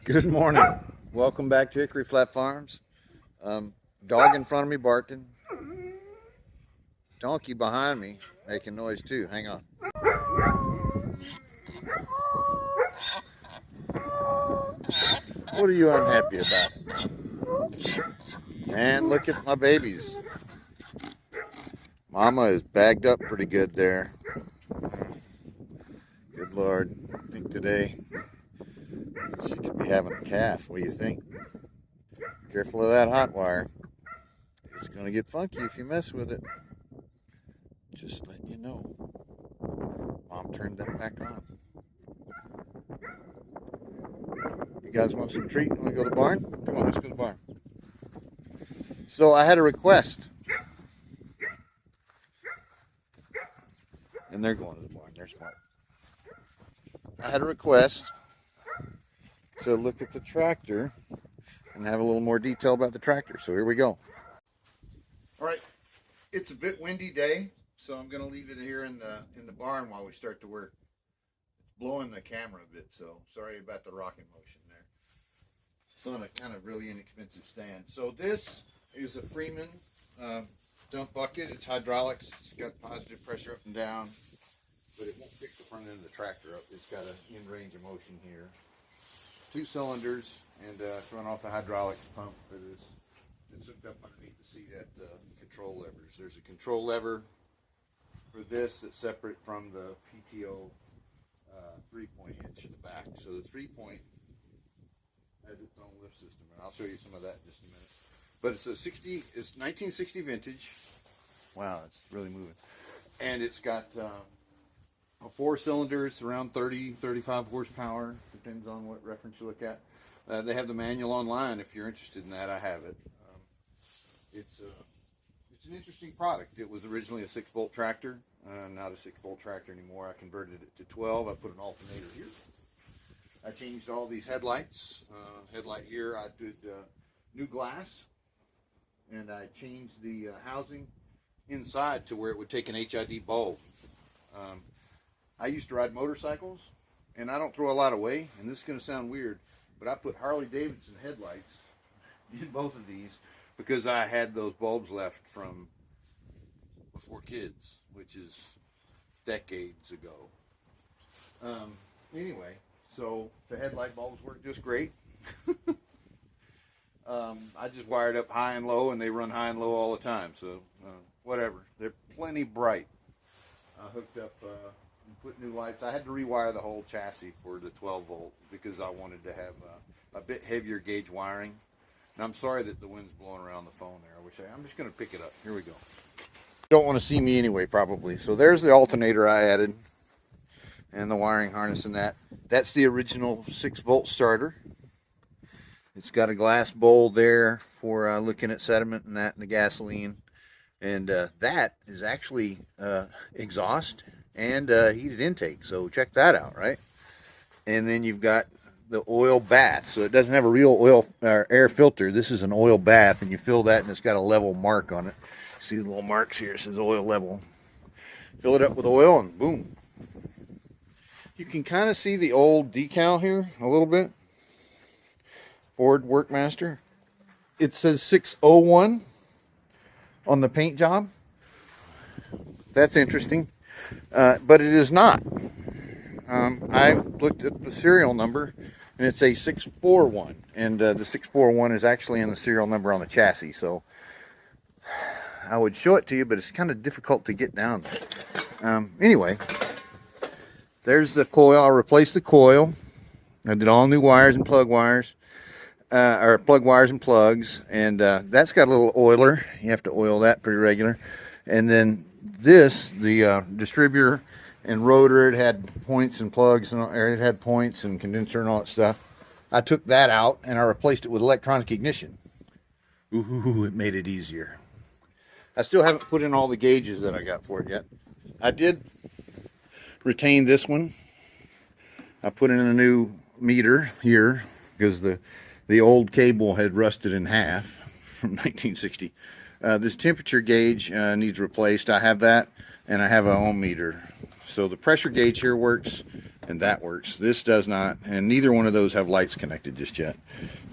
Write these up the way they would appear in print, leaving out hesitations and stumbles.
Good morning. Welcome back to Hickory Flat Farms. Dog in front of me barking. Donkey behind me making noise too. Hang on. What are you unhappy about? And look at my babies. Mama is bagged up pretty good there. Good Lord. I think today she could be having a calf. What do you think? Careful of that hot wire. It's going to get funky if you mess with it. Just letting you know. Mom turned that back on. You guys want some treat? Want to go to the barn? Come on, let's go to the barn. So I had a request. And they're going to the barn. They're smart. I had a request to look at the tractor and have a little more detail about the tractor. So here we go. All right. It's a bit windy day, so I'm going to leave it here in the barn while we start to work. It's blowing the camera a bit, so sorry about the rocking motion there. It's on a kind of really inexpensive stand. So this is a Freeman dump bucket. It's hydraulics. It's got positive pressure up and down, but it won't pick the front end of the tractor up. It's got an end range of motion here. 2 cylinders, and it's run off the hydraulics pump for this. It's hooked up underneath the seat at control levers. There's a control lever for this that's separate from the PTO 3-point hitch in the back. So the 3-point has its own lift system, and I'll show you some of that in just a minute. But it's it's 1960 vintage. Wow, it's really moving. And it's got a 4-cylinder. It's around 35 horsepower. Depends on what reference you look at. They have the manual online if you're interested in that. I have it. It's an interesting product. It was originally a 6-volt tractor. Not a 6-volt tractor anymore. I converted it to 12. I put an alternator here. I changed all these headlights. Headlight here, I did new glass, and I changed the housing inside to where it would take an HID bulb. I used to ride motorcycles, and I don't throw a lot away, and this is going to sound weird, but I put Harley Davidson headlights in both of these because I had those bulbs left from before kids, which is decades ago. Anyway, so the headlight bulbs work just great. I just wired up high and low, and they run high and low all the time, so whatever. They're plenty bright. I hooked up and put new lights. I had to rewire the whole chassis for the 12-volt because I wanted to have a bit heavier gauge wiring. And I'm sorry that the wind's blowing around the phone there. I'm just going to pick it up. Here we go. You don't want to see me anyway, probably. So there's the alternator I added and the wiring harness and that. That's the original 6-volt starter. It's got a glass bowl there for looking at sediment and that and the gasoline. And that is actually exhaust and heated intake. So check that out, right? And then you've got the oil bath. So it doesn't have a real oil or air filter. This is an oil bath, and you fill that, and it's got a level mark on it. See the little marks here? It says oil level. Fill it up with oil, and boom. You can kind of see the old decal here a little bit. Ford Workmaster. It says 601 on the paint job. That's interesting. But it is not. I looked at the serial number, and it's a 641. And the 641 is actually in the serial number on the chassis. So I would show it to you, but it's kind of difficult to get down there. Anyway, there's the coil. I replaced the coil. I did all new wires and plug wires. Or plug wires and plugs, and that's got a little oiler. You have to oil that pretty regular. And then this, the distributor and rotor, it had points and plugs, or it had points and condenser and all that stuff. I took that out and I replaced it with electronic ignition. Ooh, it made it easier. I still haven't put in all the gauges that I got for it yet. I did retain this one. I put in a new meter here because the old cable had rusted in half from 1960. This temperature gauge needs replaced. I have that, and I have a ohm meter. So the pressure gauge here works, and that works. This does not, and neither one of those have lights connected just yet.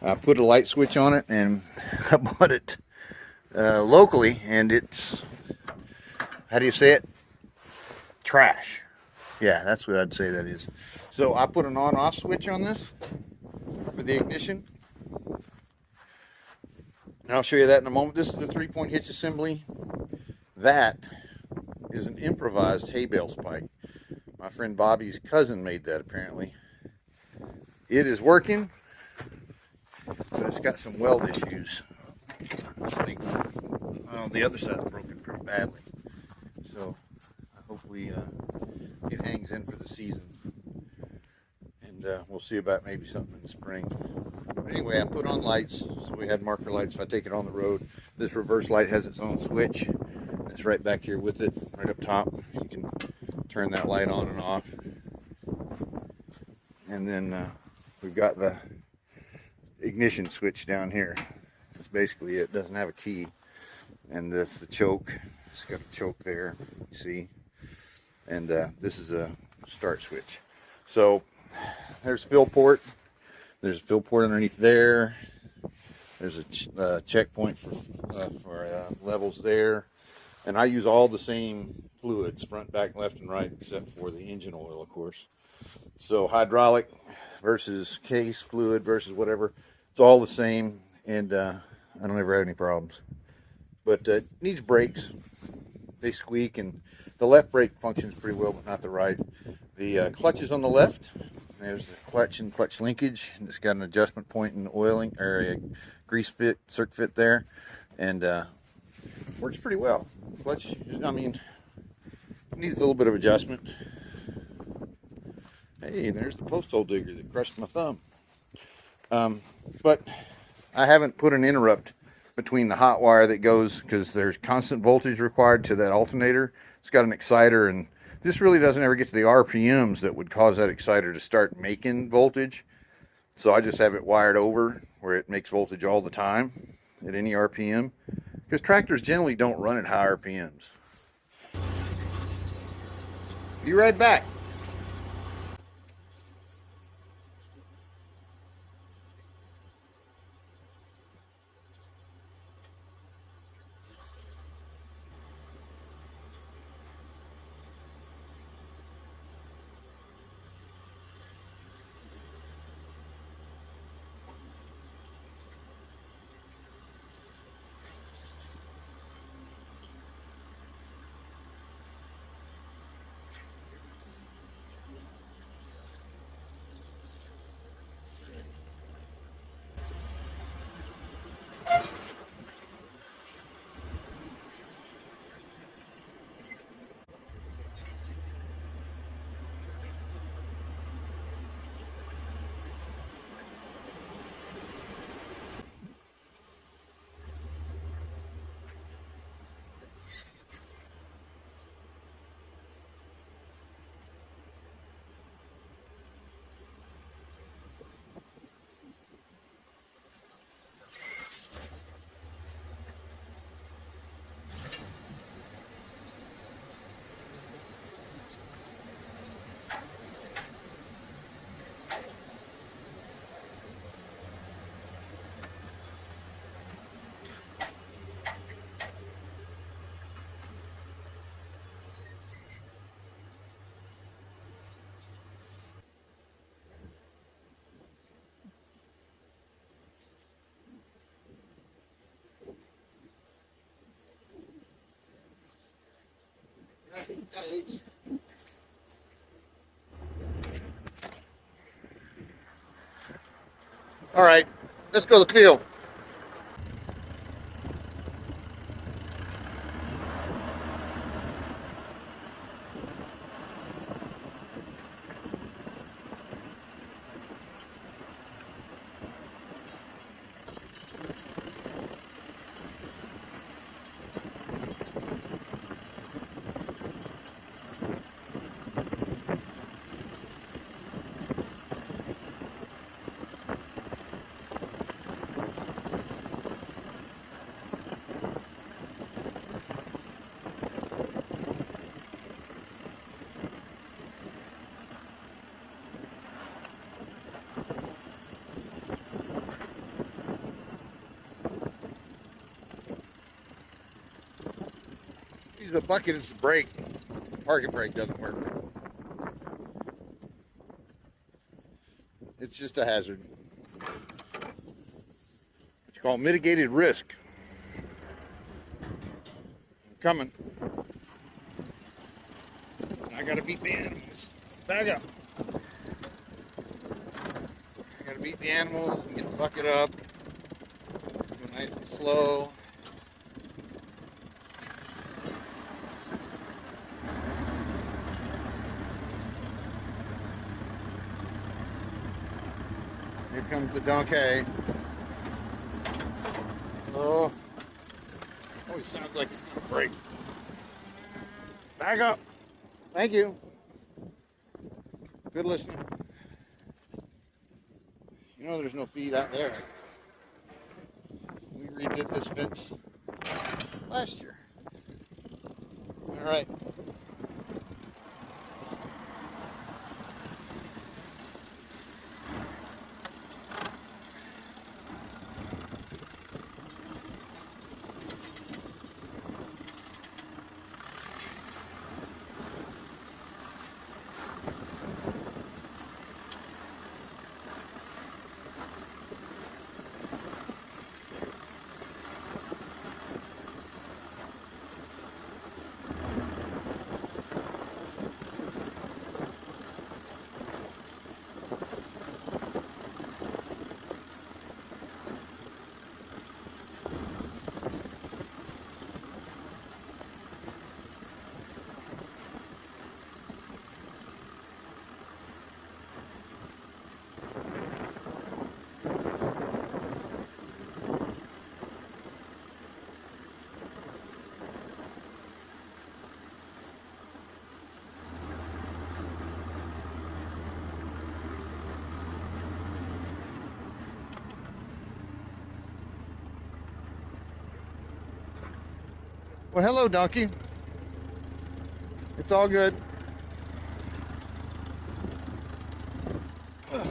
I put a light switch on it, and I bought it locally, and it's, how do you say it? Trash. Yeah, that's what I'd say that is. So I put an on-off switch on this for the ignition. And I'll show you that in a moment. This is the 3-point hitch assembly. That is an improvised hay bale spike. My friend Bobby's cousin made that, apparently. It is working, but it's got some weld issues. I think the other side's broken pretty badly. So hopefully it hangs in for the season. And we'll see about maybe something in the spring. But anyway, I put on lights. So we had marker lights if I take it on the road. This reverse light has its own switch. It's right back here with it, right up top. You can turn that light on and off. And then we've got the ignition switch down here. That's basically it. It doesn't have a key. And this is the choke. It's got a choke there, you see. And this is a start switch. So there's a fill port. There's a fill port underneath there. There's a checkpoint for levels there. And I use all the same fluids, front, back, left, and right, except for the engine oil, of course. So hydraulic versus case fluid versus whatever, it's all the same, and I don't ever have any problems. But it needs brakes. They squeak, and the left brake functions pretty well, but not the right. The clutch is on the left. There's the clutch and clutch linkage, and it's got an adjustment point and oiling, or a grease fit, circ fit there, and works pretty well. Clutch, I mean, needs a little bit of adjustment. Hey, there's the post hole digger that crushed my thumb. But I haven't put an interrupt between the hot wire that goes, because there's constant voltage required to that alternator. It's got an exciter, and this really doesn't ever get to the RPMs that would cause that exciter to start making voltage. So I just have it wired over where it makes voltage all the time at any RPM, because tractors generally don't run at high RPMs. Be right back. All right, let's go to the field. use a bucket as a brake. Parking brake doesn't work. It's just a hazard. What you call mitigated risk. I'm coming. I gotta beat the animals. Back up. I gotta beat the animals and get the bucket up. Go nice and slow. Here comes the donkey. Oh, always sounds like it's gonna break. Back up. Thank you. Good listening. You know there's no feed out there. We redid this fence last year. All right. Well, hello, donkey. It's all good. All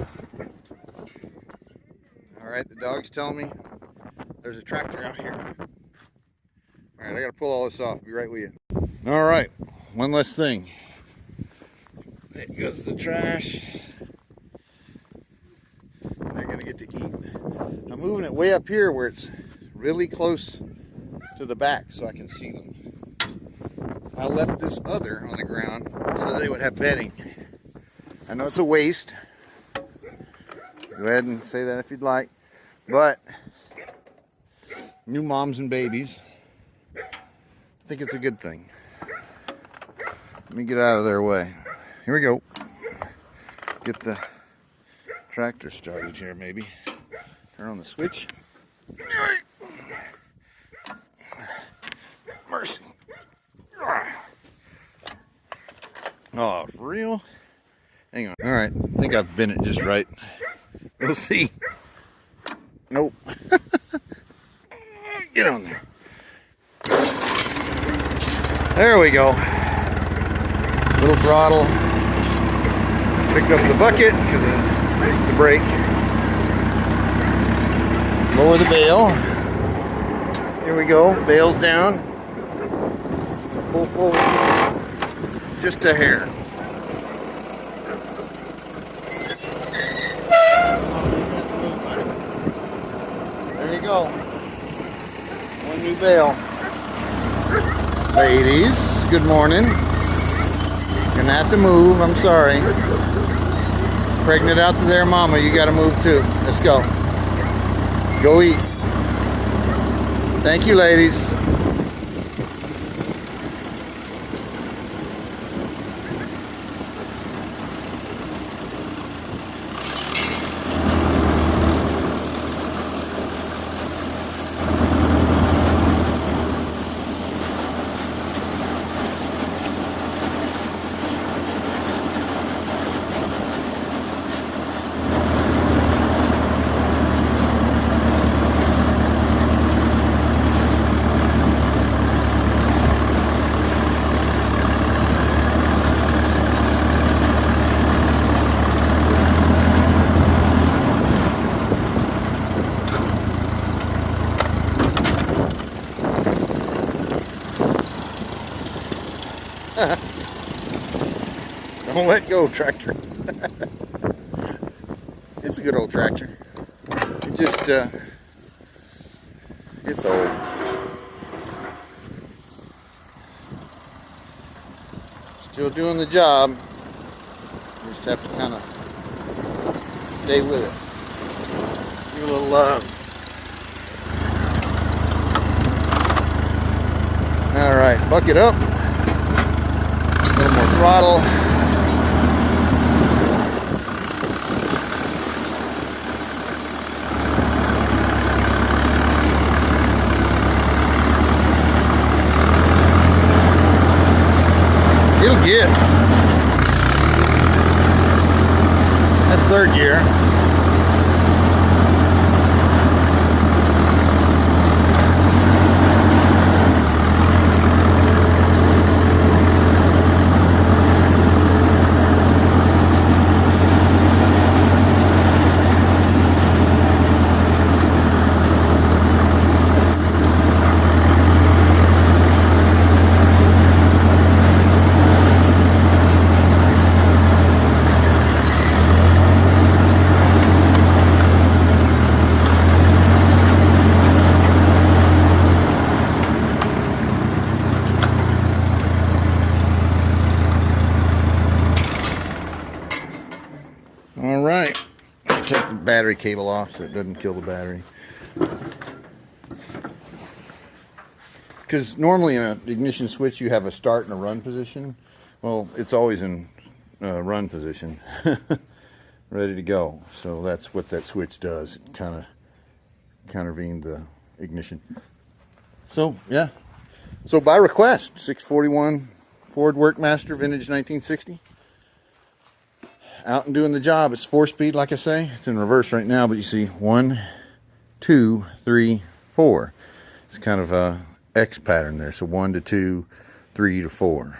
right, the dog's telling me there's a tractor out here. All right, I gotta pull all this off. Be right with you. All right, one last thing. There goes the trash. They're gonna get to eat. I'm moving it way up here where it's really close to the back so I can see them. I left this other on the ground so they would have bedding. I know it's a waste. Go ahead and say that if you'd like. But new moms and babies, I think it's a good thing. Let me get out of their way. Here we go. Get the tractor started here maybe. Turn on the switch. Mercy. Oh, for real? Hang on. All right. I think I've bent it just right. We'll see. Nope. Get on there. There we go. Little throttle. Pick up the bucket because it makes the brake. Lower the bail. Here we go. Bail's down. Pull forward. Just a hair. There you go. One new bail. Ladies, good morning. You're gonna have to move, I'm sorry. Pregnant out to their mama, you gotta move too. Let's go. Go eat. Thank you, ladies. Don't let go, tractor. It's a good old tractor. It just, it's old. Still doing the job. You just have to kind of stay with it. Give it a little love. All right, buck it up. A little more throttle. It'll get. That's third gear. All right, take the battery cable off so it doesn't kill the battery. Because normally in an ignition switch you have a start and a run position. Well, it's always in run position, ready to go. So that's what that switch does. It kind of countervened the ignition. So yeah, so by request, 641 Ford Workmaster, vintage 1960. Out and doing the job. It's 4-speed, like I say. It's in reverse right now, but you see 1, 2, 3, 4. It's kind of a X pattern there. So 1 to 2, 3 to 4.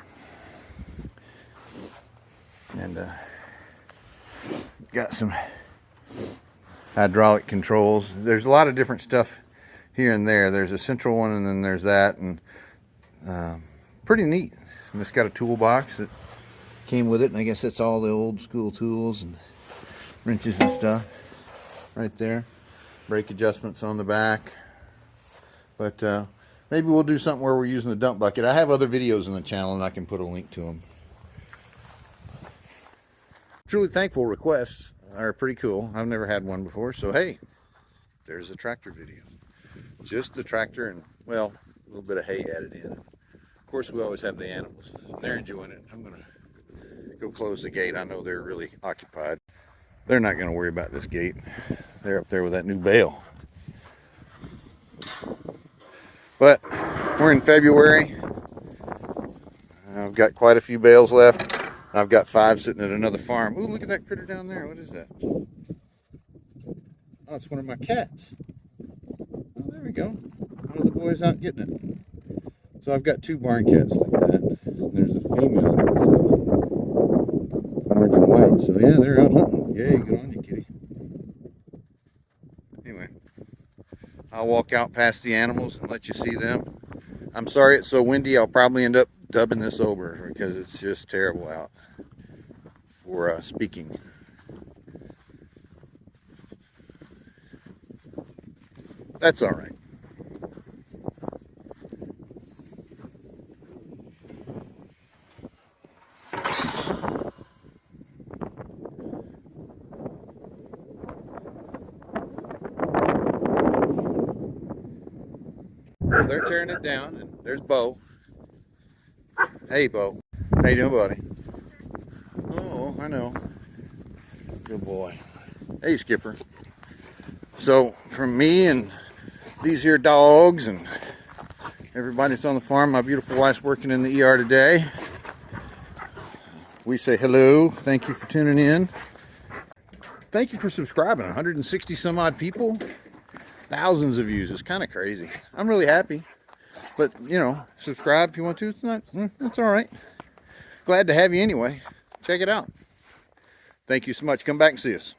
And got some hydraulic controls. There's a lot of different stuff here and there. There's a central one, and then there's that, and pretty neat. And it's got a toolbox that came with it, and I guess that's all the old school tools and wrenches and stuff right there. Brake adjustments on the back. But maybe we'll do something where we're using the dump bucket. I have other videos on the channel, and I can put a link to them. Truly thankful requests are pretty cool. I've never had one before, so hey, there's a tractor video. Just the tractor and, well, a little bit of hay added in. Of course, we always have the animals. They're enjoying it. I'm gonna go close the gate. I know they're really occupied. They're not going to worry about this gate. They're up there with that new bale. But we're in February. I've got quite a few bales left. I've got 5 sitting at another farm. Ooh, look at that critter down there. What is that? Oh, it's one of my cats. Oh, there we go. One of the boys out getting it. So I've got 2 barn cats like that. There's a female. Orange and white. So yeah, they're out hunting. Yay, good on you, kitty. Anyway, I'll walk out past the animals and let you see them. I'm sorry it's so windy. I'll probably end up dubbing this over because it's just terrible out for speaking. That's all right. They're tearing it down, and there's Bo. Hey, Bo. How you doing, buddy? Oh, I know. Good boy. Hey, Skipper. So, from me and these here dogs and everybody that's on the farm, my beautiful wife's working in the ER today. We say hello. Thank you for tuning in. Thank you for subscribing. 160 some odd people. Thousands of views. It's kind of crazy. I'm really happy. But, you know, subscribe if you want to. It's not, it's all right. Glad to have you anyway. Check it out. Thank you so much. Come back and see us.